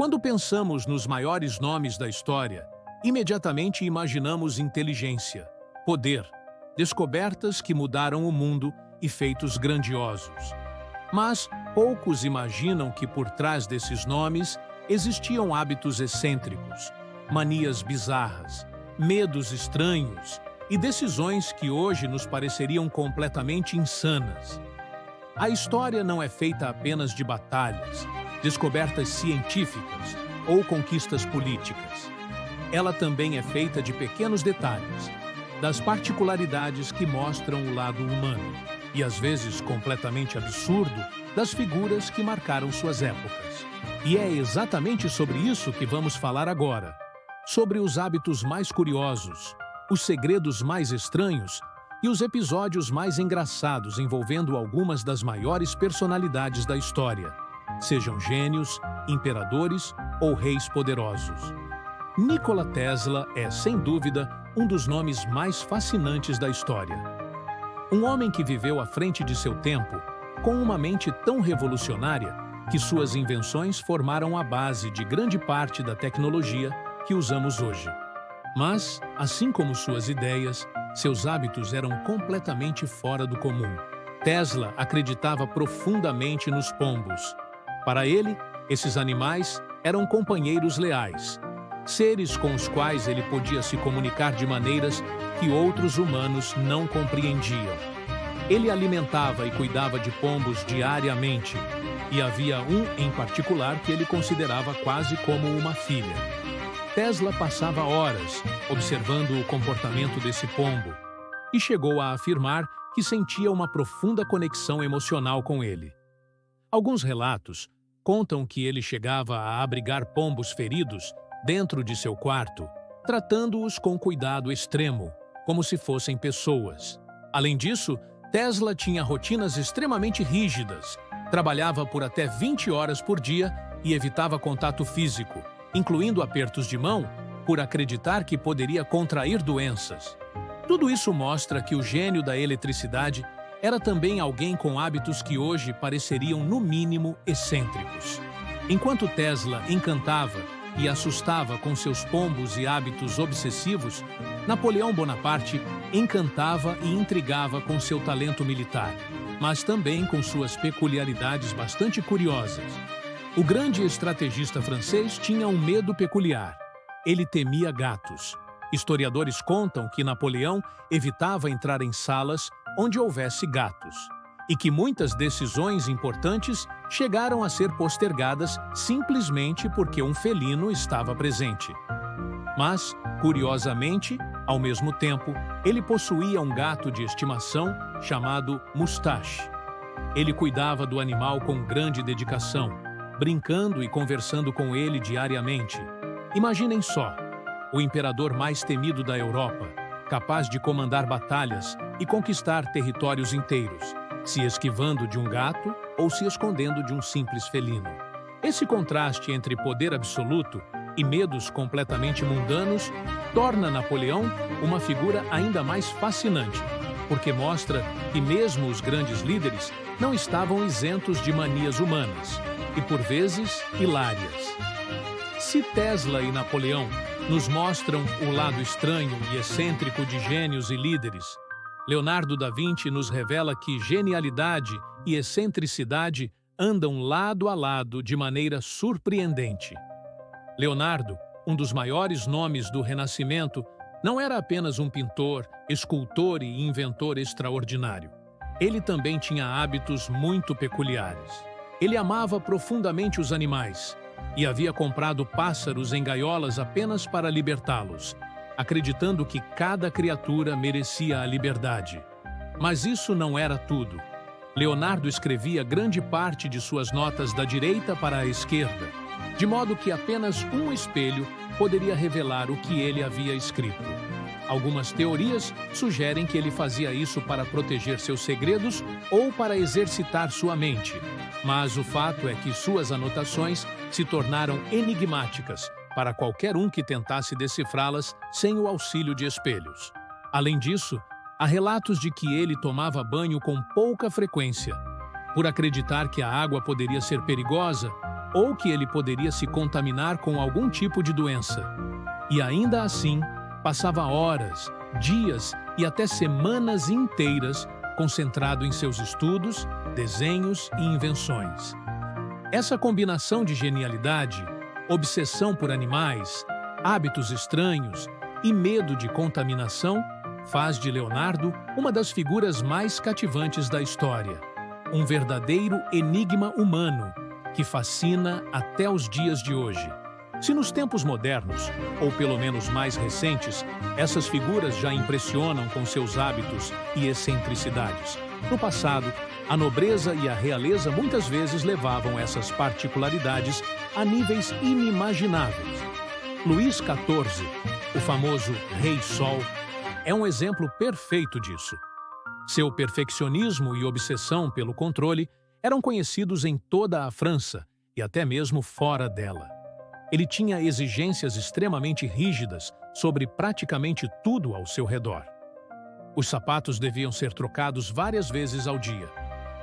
Quando pensamos nos maiores nomes da história, imediatamente imaginamos inteligência, poder, descobertas que mudaram o mundo e feitos grandiosos. Mas poucos imaginam que por trás desses nomes existiam hábitos excêntricos, manias bizarras, medos estranhos e decisões que hoje nos pareceriam completamente insanas. A história não é feita apenas de batalhas, descobertas científicas ou conquistas políticas. Ela também é feita de pequenos detalhes, das particularidades que mostram o lado humano e, às vezes, completamente absurdo, das figuras que marcaram suas épocas. E é exatamente sobre isso que vamos falar agora. Sobre os hábitos mais curiosos, os segredos mais estranhos e os episódios mais engraçados envolvendo algumas das maiores personalidades da história, sejam gênios, imperadores ou reis poderosos. Nikola Tesla é, sem dúvida, um dos nomes mais fascinantes da história. Um homem que viveu à frente de seu tempo, com uma mente tão revolucionária que suas invenções formaram a base de grande parte da tecnologia que usamos hoje. Mas, assim como suas ideias, seus hábitos eram completamente fora do comum. Tesla acreditava profundamente nos pombos. Para ele, esses animais eram companheiros leais, seres com os quais ele podia se comunicar de maneiras que outros humanos não compreendiam. Ele alimentava e cuidava de pombos diariamente, e havia um em particular que ele considerava quase como uma filha. Tesla passava horas observando o comportamento desse pombo e chegou a afirmar que sentia uma profunda conexão emocional com ele. Alguns relatos contam que ele chegava a abrigar pombos feridos dentro de seu quarto, tratando-os com cuidado extremo, como se fossem pessoas. Além disso, Tesla tinha rotinas extremamente rígidas, trabalhava por até 20 horas por dia e evitava contato físico, incluindo apertos de mão, por acreditar que poderia contrair doenças. Tudo isso mostra que o gênio da eletricidade era também alguém com hábitos que hoje pareceriam, no mínimo, excêntricos. Enquanto Tesla encantava e assustava com seus pombos e hábitos obsessivos, Napoleão Bonaparte encantava e intrigava com seu talento militar, mas também com suas peculiaridades bastante curiosas. O grande estrategista francês tinha um medo peculiar. Ele temia gatos. Historiadores contam que Napoleão evitava entrar em salas onde houvesse gatos, e que muitas decisões importantes chegaram a ser postergadas simplesmente porque um felino estava presente. Mas, curiosamente, ao mesmo tempo, ele possuía um gato de estimação chamado Mustache. Ele cuidava do animal com grande dedicação, brincando e conversando com ele diariamente. Imaginem só, o imperador mais temido da Europa, capaz de comandar batalhas e conquistar territórios inteiros, se esquivando de um gato ou se escondendo de um simples felino. Esse contraste entre poder absoluto e medos completamente mundanos torna Napoleão uma figura ainda mais fascinante, porque mostra que mesmo os grandes líderes não estavam isentos de manias humanas, e por vezes hilárias. Se Tesla e Napoleão nos mostram o lado estranho e excêntrico de gênios e líderes, Leonardo da Vinci nos revela que genialidade e excentricidade andam lado a lado de maneira surpreendente. Leonardo, um dos maiores nomes do Renascimento, não era apenas um pintor, escultor e inventor extraordinário. Ele também tinha hábitos muito peculiares. Ele amava profundamente os animais e havia comprado pássaros em gaiolas apenas para libertá-los, acreditando que cada criatura merecia a liberdade. Mas isso não era tudo. Leonardo escrevia grande parte de suas notas da direita para a esquerda, de modo que apenas um espelho poderia revelar o que ele havia escrito. Algumas teorias sugerem que ele fazia isso para proteger seus segredos ou para exercitar sua mente, mas o fato é que suas anotações se tornaram enigmáticas para qualquer um que tentasse decifrá-las sem o auxílio de espelhos. Além disso, há relatos de que ele tomava banho com pouca frequência. Por acreditar que a água poderia ser perigosa, ou que ele poderia se contaminar com algum tipo de doença. E ainda assim, passava horas, dias e até semanas inteiras concentrado em seus estudos, desenhos e invenções. Essa combinação de genialidade, obsessão por animais, hábitos estranhos e medo de contaminação faz de Leonardo uma das figuras mais cativantes da história. Um verdadeiro enigma humano que fascina até os dias de hoje. Se nos tempos modernos, ou pelo menos mais recentes, essas figuras já impressionam com seus hábitos e excentricidades, no passado, a nobreza e a realeza muitas vezes levavam essas particularidades a níveis inimagináveis. Luís XIV, o famoso Rei Sol, é um exemplo perfeito disso. Seu perfeccionismo e obsessão pelo controle eram conhecidos em toda a França e até mesmo fora dela. Ele tinha exigências extremamente rígidas sobre praticamente tudo ao seu redor. Os sapatos deviam ser trocados várias vezes ao dia,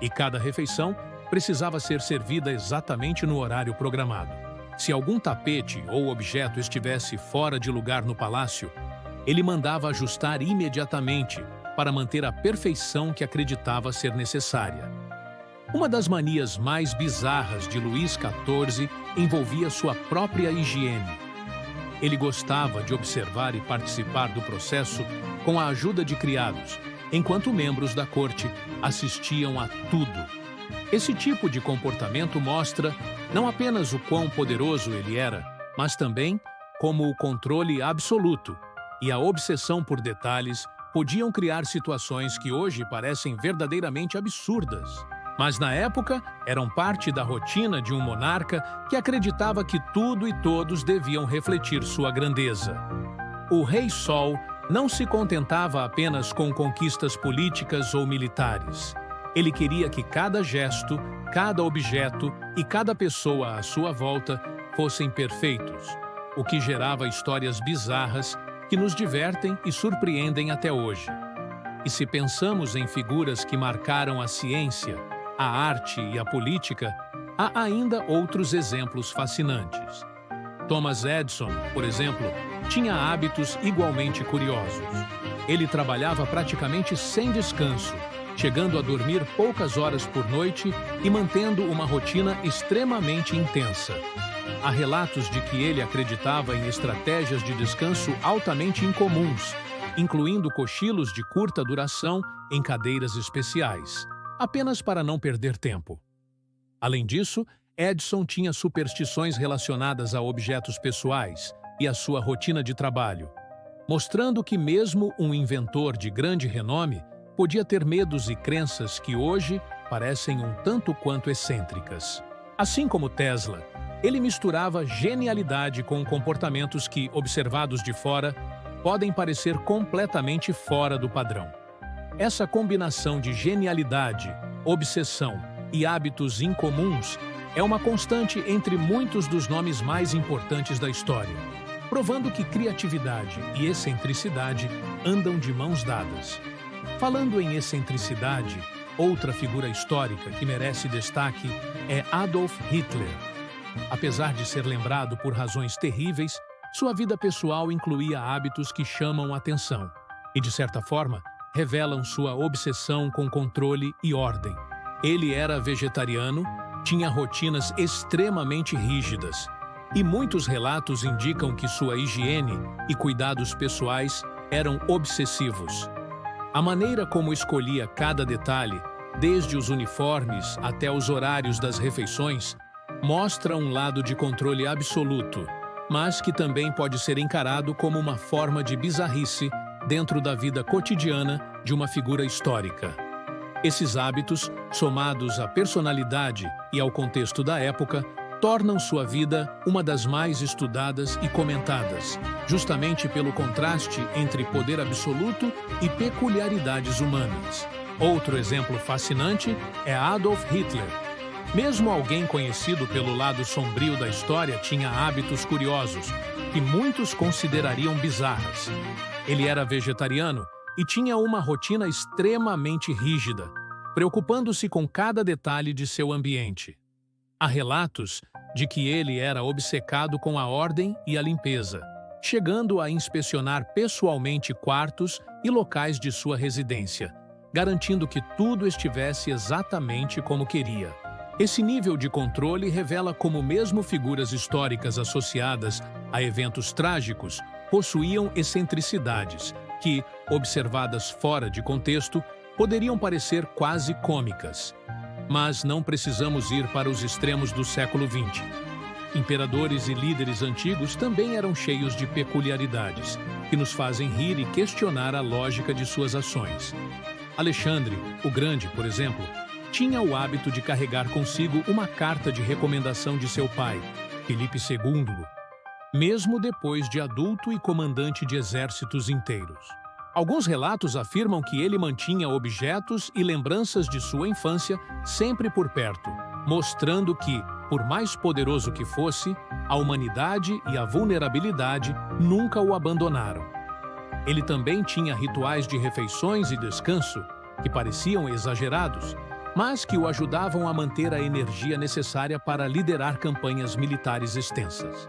e cada refeição precisava ser servida exatamente no horário programado. Se algum tapete ou objeto estivesse fora de lugar no palácio, ele mandava ajustar imediatamente para manter a perfeição que acreditava ser necessária. Uma das manias mais bizarras de Luís XIV envolvia sua própria higiene. Ele gostava de observar e participar do processo com a ajuda de criados, enquanto membros da corte assistiam a tudo. Esse tipo de comportamento mostra não apenas o quão poderoso ele era, mas também como o controle absoluto e a obsessão por detalhes podiam criar situações que hoje parecem verdadeiramente absurdas. Mas na época, eram parte da rotina de um monarca que acreditava que tudo e todos deviam refletir sua grandeza. O Rei Sol não se contentava apenas com conquistas políticas ou militares. Ele queria que cada gesto, cada objeto e cada pessoa à sua volta fossem perfeitos, o que gerava histórias bizarras que nos divertem e surpreendem até hoje. E se pensamos em figuras que marcaram a ciência, a arte e a política, há ainda outros exemplos fascinantes. Thomas Edison, por exemplo, tinha hábitos igualmente curiosos. Ele trabalhava praticamente sem descanso, chegando a dormir poucas horas por noite e mantendo uma rotina extremamente intensa. Há relatos de que ele acreditava em estratégias de descanso altamente incomuns, incluindo cochilos de curta duração em cadeiras especiais, apenas para não perder tempo. Além disso, Edison tinha superstições relacionadas a objetos pessoais e a sua rotina de trabalho, mostrando que mesmo um inventor de grande renome podia ter medos e crenças que hoje parecem um tanto quanto excêntricas. Assim como Tesla, ele misturava genialidade com comportamentos que, observados de fora, podem parecer completamente fora do padrão. Essa combinação de genialidade, obsessão e hábitos incomuns é uma constante entre muitos dos nomes mais importantes da história, provando que criatividade e excentricidade andam de mãos dadas. Falando em excentricidade, outra figura histórica que merece destaque é Adolf Hitler. Apesar de ser lembrado por razões terríveis, sua vida pessoal incluía hábitos que chamam atenção e, de certa forma, revelam sua obsessão com controle e ordem. Ele era vegetariano, tinha rotinas extremamente rígidas, e muitos relatos indicam que sua higiene e cuidados pessoais eram obsessivos. A maneira como escolhia cada detalhe, desde os uniformes até os horários das refeições, mostra um lado de controle absoluto, mas que também pode ser encarado como uma forma de bizarrice dentro da vida cotidiana de uma figura histórica. Esses hábitos, somados à personalidade e ao contexto da época, tornam sua vida uma das mais estudadas e comentadas, justamente pelo contraste entre poder absoluto e peculiaridades humanas. Outro exemplo fascinante é Adolf Hitler. Mesmo alguém conhecido pelo lado sombrio da história tinha hábitos curiosos, que muitos considerariam bizarras. Ele era vegetariano e tinha uma rotina extremamente rígida, preocupando-se com cada detalhe de seu ambiente. Há relatos de que ele era obcecado com a ordem e a limpeza, chegando a inspecionar pessoalmente quartos e locais de sua residência, garantindo que tudo estivesse exatamente como queria. Esse nível de controle revela como mesmo figuras históricas associadas a eventos trágicos possuíam excentricidades que, observadas fora de contexto, poderiam parecer quase cômicas. Mas não precisamos ir para os extremos do século XX. Imperadores e líderes antigos também eram cheios de peculiaridades, que nos fazem rir e questionar a lógica de suas ações. Alexandre, o Grande, por exemplo, tinha o hábito de carregar consigo uma carta de recomendação de seu pai, Filipe II, mesmo depois de adulto e comandante de exércitos inteiros. Alguns relatos afirmam que ele mantinha objetos e lembranças de sua infância sempre por perto, mostrando que, por mais poderoso que fosse, a humanidade e a vulnerabilidade nunca o abandonaram. Ele também tinha rituais de refeições e descanso, que pareciam exagerados, mas que o ajudavam a manter a energia necessária para liderar campanhas militares extensas.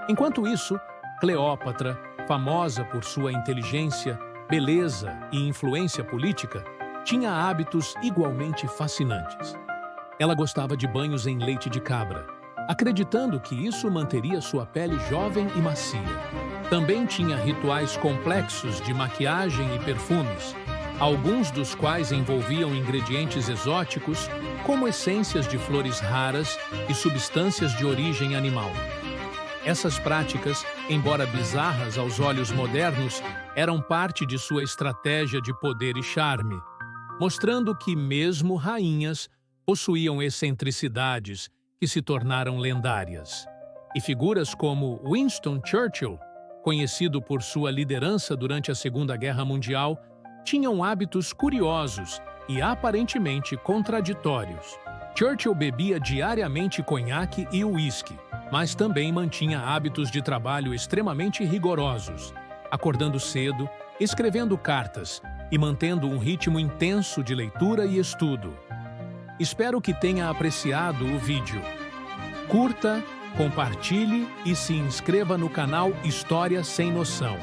Enquanto isso, Cleópatra, famosa por sua inteligência, beleza e influência política, tinha hábitos igualmente fascinantes. Ela gostava de banhos em leite de cabra, acreditando que isso manteria sua pele jovem e macia. Também tinha rituais complexos de maquiagem e perfumes, alguns dos quais envolviam ingredientes exóticos, como essências de flores raras e substâncias de origem animal. Essas práticas, embora bizarras aos olhos modernos, eram parte de sua estratégia de poder e charme, mostrando que mesmo rainhas possuíam excentricidades que se tornaram lendárias. E figuras como Winston Churchill, conhecido por sua liderança durante a Segunda Guerra Mundial, tinham hábitos curiosos e aparentemente contraditórios. Churchill bebia diariamente conhaque e uísque, mas também mantinha hábitos de trabalho extremamente rigorosos, acordando cedo, escrevendo cartas e mantendo um ritmo intenso de leitura e estudo. Espero que tenha apreciado o vídeo. Curta, compartilhe e se inscreva no canal História Sem Noção.